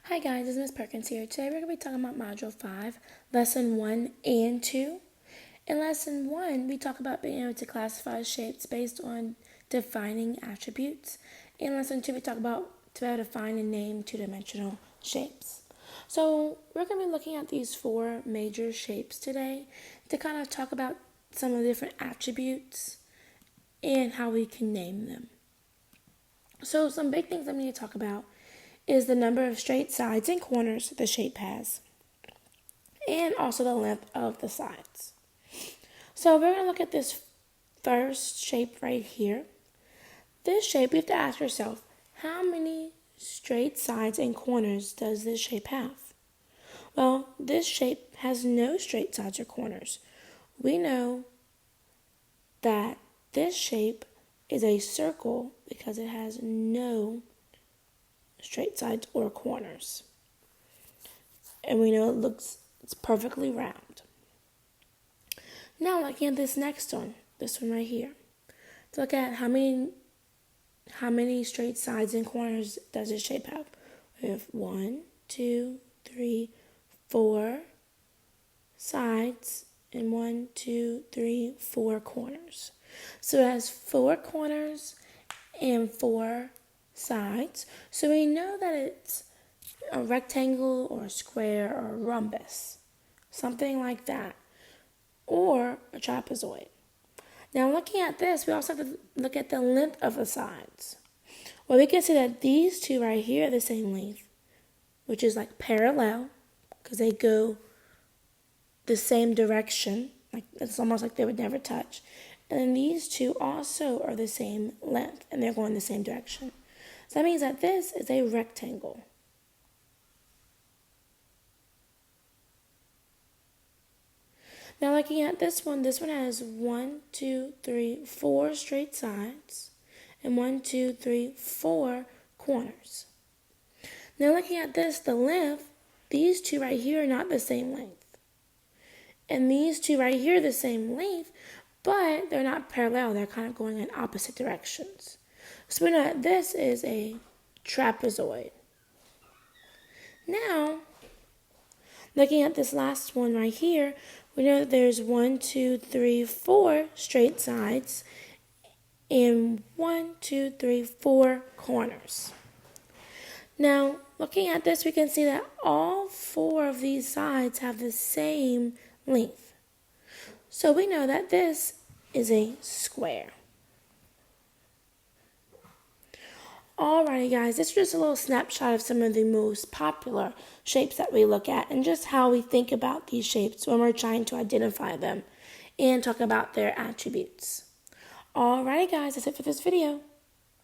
Hi guys, it's Ms. Perkins here. Today we're going to be talking about Module 5, Lesson 1 and 2. In Lesson 1, we talk about being able to classify shapes based on defining attributes. In Lesson 2, we talk about to be able to find and name two-dimensional shapes. So we're going to be looking at these four major shapes today to kind of talk about some of the different attributes and how we can name them. So some big things I need to talk about is the number of straight sides and corners the shape has, and also the length of the sides. So we're going to look at this first shape right here. This shape, you have to ask yourself, how many straight sides and corners does this shape have? Well, this shape has no straight sides or corners. We know that this shape is a circle because it has no straight sides or corners. And we know it's perfectly round. Now looking at this next one, this one right here. To look at how many straight sides and corners does this shape have? We have 1, 2, 3, 4 sides and 1, 2, 3, 4 corners. So it has 4 corners and 4 sides. So we know that it's a rectangle or a square or a rhombus, something like that, or a trapezoid. Now looking at this, we also have to look at the length of the sides. Well, we can see that these two right here are the same length, which is like parallel because they go the same direction. Like it's almost like they would never touch. And then these two also are the same length and they're going the same direction. So that means that this is a rectangle. Now looking at this one has 1, 2, 3, 4 straight sides and 1, 2, 3, 4 corners. Now looking at this, the length, these two right here are not the same length. And these two right here are the same length, but they're not parallel. They're kind of going in opposite directions. So we know that this is a trapezoid. Now, looking at this last one right here, we know that there's 1, 2, 3, 4 straight sides and 1, 2, 3, 4 corners. Now, looking at this, we can see that all 4 of these sides have the same length. So we know that this is a square. Alrighty guys, this is just a little snapshot of some of the most popular shapes that we look at and just how we think about these shapes when we're trying to identify them and talk about their attributes. Alrighty guys, that's it for this video.